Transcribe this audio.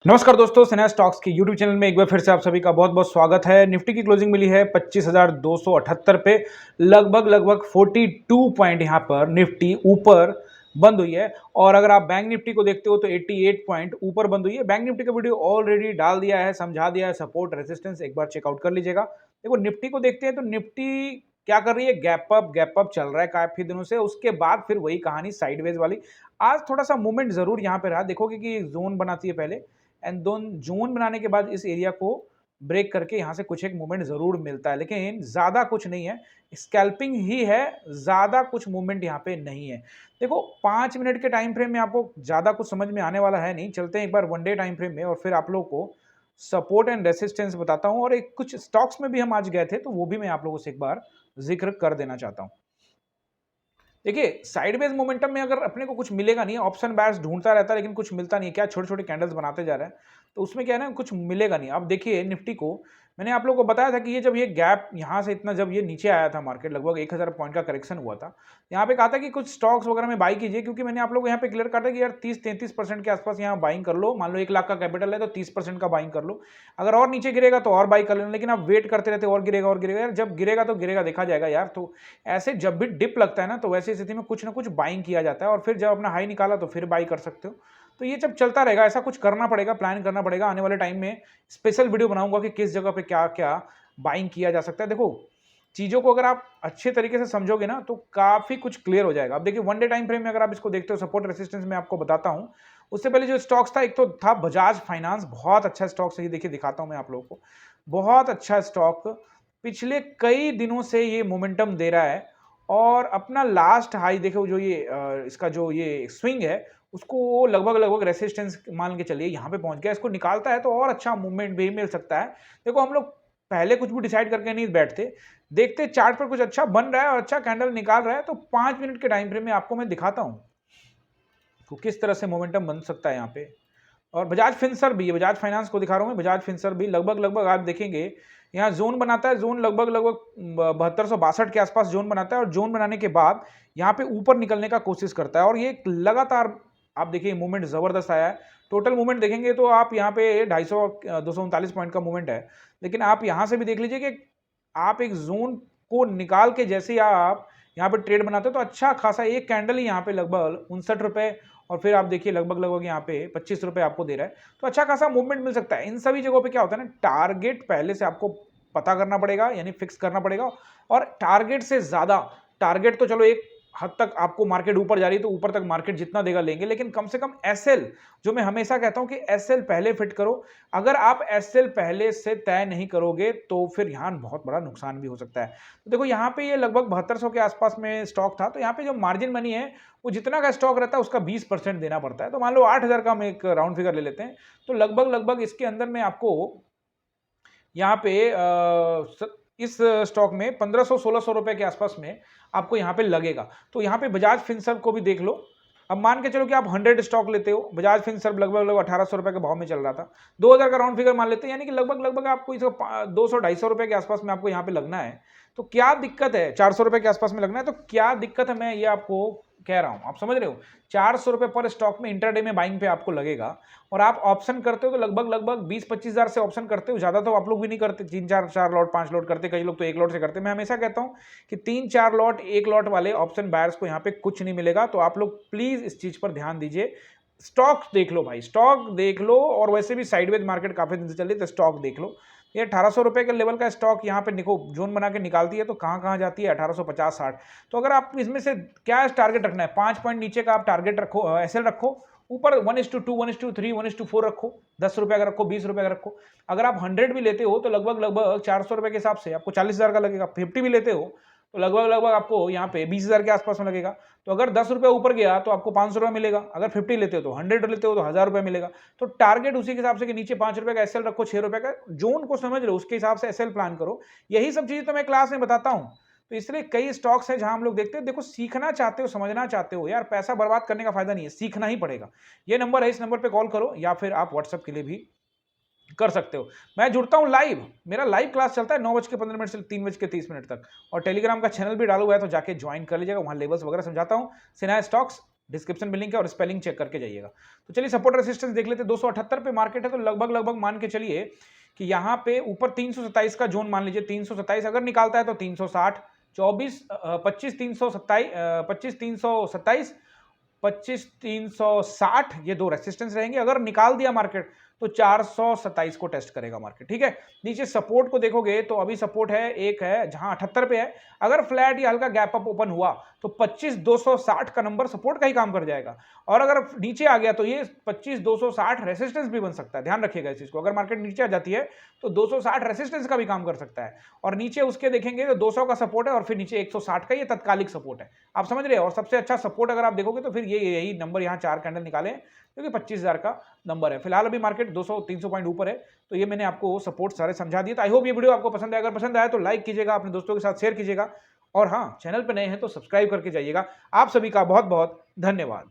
नमस्कार दोस्तों, सिन्हा स्टॉक्स की यूट्यूब चैनल में एक बार फिर से आप सभी का बहुत बहुत स्वागत है। निफ्टी की क्लोजिंग मिली है 25,278 पे। लगभग 42 पॉइंट यहाँ पर निफ्टी ऊपर बंद हुई है। और अगर आप बैंक निफ्टी को देखते हो तो 88 पॉइंट ऊपर बंद हुई है। बैंक निफ्टी का वीडियो ऑलरेडी डाल दिया है, समझा दिया है, सपोर्ट रेजिस्टेंस एक बार चेकआउट कर लीजिएगा। देखो निफ्टी को देखते हैं तो निफ्टी क्या कर रही है, गैप अप चल रहा है काफी दिनों से। उसके बाद फिर वही कहानी साइडवेज वाली। आज थोड़ा सा मूवमेंट जरूर यहाँ पे रहा, देखोगे कि जोन बनाती है पहले एंड दोन जोन बनाने के बाद इस एरिया को ब्रेक करके यहाँ से कुछ एक मूवमेंट जरूर मिलता है, लेकिन ज्यादा कुछ नहीं है, स्कैल्पिंग ही है, ज्यादा कुछ मूवमेंट यहाँ पे नहीं है। देखो 5 मिनट के टाइम फ्रेम में आपको ज्यादा कुछ समझ में आने वाला है नहीं। चलते हैं एक बार वन डे टाइम फ्रेम में और फिर आप लोगों को सपोर्ट एंड रेसिस्टेंस बताता हूँ। और एक कुछ स्टॉक्स में भी हम आज गए थे तो वो भी मैं आप लोगों से एक बार जिक्र कर देना चाहता हूँ। देखिए साइडवेज मोमेंटम में अगर अपने को कुछ मिलेगा नहीं, ऑप्शन बायर्स ढूंढता रहता है लेकिन कुछ मिलता नहीं है, क्या छोटे छोटे कैंडल्स बनाते जा रहे हैं, तो उसमें क्या है ना, कुछ मिलेगा नहीं। अब देखिए निफ्टी को मैंने आप लोगों को बताया था कि ये जब ये गैप यहाँ से इतना जब ये नीचे आया था, मार्केट लगभग 1000 पॉइंट का करेक्शन हुआ था, यहाँ पे कहा था कि कुछ स्टॉक्स वगैरह में बाई कीजिए, क्योंकि मैंने आप लोगों को यहाँ पे क्लियर कहा था कि यार 30-33% के आसपास यहाँ बाइंग कर लो। मान लो 1 लाख का कैपिटल है तो 30% का बाइंग कर लो, अगर और नीचे गिरेगा तो और बाई कर लेना, लेकिन आप वेट करते रहते और गिरेगा यार, जब गिरेगा तो गिरेगा, देखा जाएगा यार। तो ऐसे जब भी डिप लगता है ना, तो वैसी स्थिति में कुछ ना कुछ बाइंग किया जाता है और फिर जब अपना हाई निकाला तो फिर बाई कर सकते हो। तो ये जब चलता रहेगा, ऐसा कुछ करना पड़ेगा, प्लान करना पड़ेगा। आने वाले टाइम में स्पेशल वीडियो बनाऊंगा कि किस जगह पे क्या क्या बाइंग किया जा सकता है। देखो चीजों को अगर आप अच्छे तरीके से समझोगे ना तो काफी कुछ क्लियर हो जाएगा। अब देखिए वन डे टाइम फ्रेम में अगर आप इसको देखते हो, सपोर्ट रेसिस्टेंस में आपको बताता हूं। उससे पहले जो स्टॉक्स था, एक तो था बजाज फाइनेंस, बहुत अच्छा स्टॉक है, देखिए दिखाता हूं मैं आप लोगों को। बहुत अच्छा स्टॉक, पिछले कई दिनों से ये मोमेंटम दे रहा है और अपना लास्ट हाई देखो, जो ये इसका जो ये स्विंग है उसको लगभग रेसिस्टेंस मान के चलिए यहाँ पे पहुंच गया। इसको निकालता है तो और अच्छा मूवमेंट भी मिल सकता है। देखो हम लोग पहले कुछ भी डिसाइड करके नहीं बैठते, देखते चार्ट पर कुछ अच्छा बन रहा है और अच्छा कैंडल निकाल रहा है तो 5 मिनट के टाइम फ्रेम में आपको मैं दिखाता हूं तो किस तरह से मोमेंटम बन सकता है यहाँ पे। और बजाज फिनसर्व भी है, बजाज फाइनेंस को दिखा रहा हूं मैं, बजाज फिनसर्व भी लगभग आप देखेंगे यहाँ जोन बनाता है। जोन लगभग 7262 के आसपास जोन बनाता है और जोन बनाने के बाद यहाँ पे ऊपर निकलने का कोशिश करता है और ये लगातार आप देखिए मूवमेंट जबरदस्त आया है। टोटल मूवमेंट देखेंगे तो आप यहाँ पे 239 पॉइंट का मूवमेंट है, लेकिन आप यहाँ से भी देख लीजिए कि आप एक जोन को निकाल के जैसे ही आप यहाँ पे ट्रेड बनाते हो तो अच्छा खासा एक कैंडल ही यहाँ पे लगभग 59 रुपए और फिर आप देखिए लगभग यहाँ पे 25 रुपए आपको दे रहा है, तो अच्छा खासा मूवमेंट मिल सकता है। इन सभी जगहों पे क्या होता है ना, टारगेट पहले से आपको पता करना पड़ेगा, यानी फिक्स करना पड़ेगा। और टारगेट से ज्यादा, टारगेट तो चलो एक हद तक आपको मार्केट ऊपर जा रही है तो ऊपर तक मार्केट जितना देगा लेंगे, लेकिन कम से कम एसएल, जो मैं हमेशा कहता हूं कि एसएल पहले फिट करो। अगर आप एसएल पहले से तय नहीं करोगे तो फिर यहां बहुत बड़ा नुकसान भी हो सकता है। तो देखो यहाँ पे ये लगभग 7200 के आसपास में स्टॉक था, तो यहाँ पे जो मार्जिन मनी है वो जितना का स्टॉक रहता है उसका 20% देना पड़ता है। तो मान लो 8000 का हम एक राउंड फिगर ले लेते हैं, तो लगभग इसके अंदर में आपको यहाँ पे इस स्टॉक में 1500-1600 रुपए के आसपास में आपको यहाँ पे लगेगा। तो यहाँ पे बजाज फिनसर्व को भी देख लो। अब मान के चलो कि आप 100 स्टॉक लेते हो, बजाज फिनसर्व लगभग 1800 रुपए के भाव में चल रहा था, 2000 का राउंड फिगर मान लेते हैं, यानी कि लगभग आपको इसको 200-250 रुपए के आसपास में आपको यहाँ पे लगना है। तो क्या दिक्कत है, 400 रुपए के आसपास में लगना है, तो क्या दिक्कत है, मैं ये आपको कह रहा हूं, आप समझ रहे हो। 400 रुपए पर स्टॉक में इंटरडे में बाइंग पे आपको लगेगा और आप ऑप्शन करते हो तो लगभग 20-25 हजार से ऑप्शन करते हो। ज्यादा तो आप लोग भी नहीं करते, 3-4 लॉट 5 लॉट करते, कई लोग तो 1 लॉट से करते। मैं हमेशा कहता हूं कि 3-4 लॉट 1 लॉट वाले ऑप्शन बायर्स को यहाँ पे कुछ नहीं मिलेगा। तो आप लोग प्लीज इस चीज पर ध्यान दीजिए। स्टॉक देख लो भाई, स्टॉक देख लो, और वैसे भी साइडवेज मार्केट काफी दिन से चल रही है तो स्टॉक देख लो। ये 1800 रुपए के लेवल का स्टॉक यहाँ पे निको जोन बना के निकालती है तो कहाँ कहाँ जाती है, 1850-60। तो अगर आप इसमें से क्या टारगेट रखना है, 5 पॉइंट नीचे का आप टारगेट रखो, एसएल रखो, ऊपर 1:2, 1:3, 1:4 रखो, 10 रुपए का रखो, 20 रुपए का रखो। अगर आप 100 भी लेते हो तो लगभग 400 रुपए के हिसाब से आपको 40,000 का लगेगा। 50 भी लेते हो तो लगभग आपको यहाँ पे 20,000 के आसपास में लगेगा। तो अगर 10 रुपए ऊपर गया तो आपको 500 रुपए मिलेगा, अगर 50 लेते हो तो 100 लेते हो तो 1000 रुपए मिलेगा। तो टारगेट उसी के हिसाब से कि नीचे 5 रुपए का एसएल रखो, 6 रुपए का जोन को समझ लो, उसके हिसाब से एसएल प्लान करो। यही सब चीजें तो मैं क्लास में बताता हूं। तो इसलिए कई स्टॉक्स है जहां हम लोग देखते हैं, देखो सीखना चाहते हो, समझना चाहते हो यार, पैसा बर्बाद करने का फायदा नहीं है, सीखना ही पड़ेगा। ये नंबर है, इस नंबर पे कॉल करो या फिर आप व्हाट्सएप के लिए भी कर सकते हो। मैं जुड़ता हूं लाइव, मेरा लाइव क्लास चलता है 9:15 से 3:30 तक, और टेलीग्राम का चैनल भी डाला हुआ है तो जाके ज्वाइन कर लीजिएगा, वहां लेवल्स वगैरह समझाता हूं। सिन्हा स्टॉक्स डिस्क्रिप्शन में लिंक है और स्पेलिंग चेक करके जाइएगा। तो चलिए सपोर्ट रेसिस्टेंस देख लेते हैं। 278 पे मार्केट है तो लगभग मान के चलिए कि यहाँ पे ऊपर 327 का जोन मान लीजिए, 327 अगर निकालता है तो 360, 25 327 25 360 ये दो रेसिस्टेंस रहेंगे। अगर निकाल दिया मार्केट तो 427 को टेस्ट करेगा मार्केट, ठीक है। नीचे सपोर्ट को देखोगे तो अभी सपोर्ट है, एक है जहां 78 पे है, अगर फ्लैट या हल्का गैप अप ओपन हुआ तो 25260 का नंबर सपोर्ट का ही काम कर जाएगा। और अगर नीचे आ गया तो ये 25260 रेसिस्टेंस भी बन सकता है, ध्यान रखिएगा इस चीज को। अगर मार्केट नीचे आ जाती है तो 260 रेसिस्टेंस का भी काम कर सकता है, और नीचे उसके देखेंगे तो 200 का सपोर्ट है और फिर नीचे 160 का ये तत्कालिक सपोर्ट है, आप समझ रहे हैं। और सबसे अच्छा सपोर्ट अगर आप देखोगे तो फिर ये यही नंबर यहाँ 4 कैंडल निकाले क्योंकि 25,000 का नंबर है। फिलहाल अभी मार्केट 200-300 पॉइंट ऊपर है, तो ये मैंने आपको सपोर्ट सारे समझा दिए। तो आई होप ये वीडियो आपको पसंद आया। अगर पसंद आया तो लाइक कीजिएगा, अपने दोस्तों के साथ शेयर कीजिएगा, और हाँ, चैनल पर नए हैं तो सब्सक्राइब करके जाइएगा। आप सभी का बहुत बहुत धन्यवाद।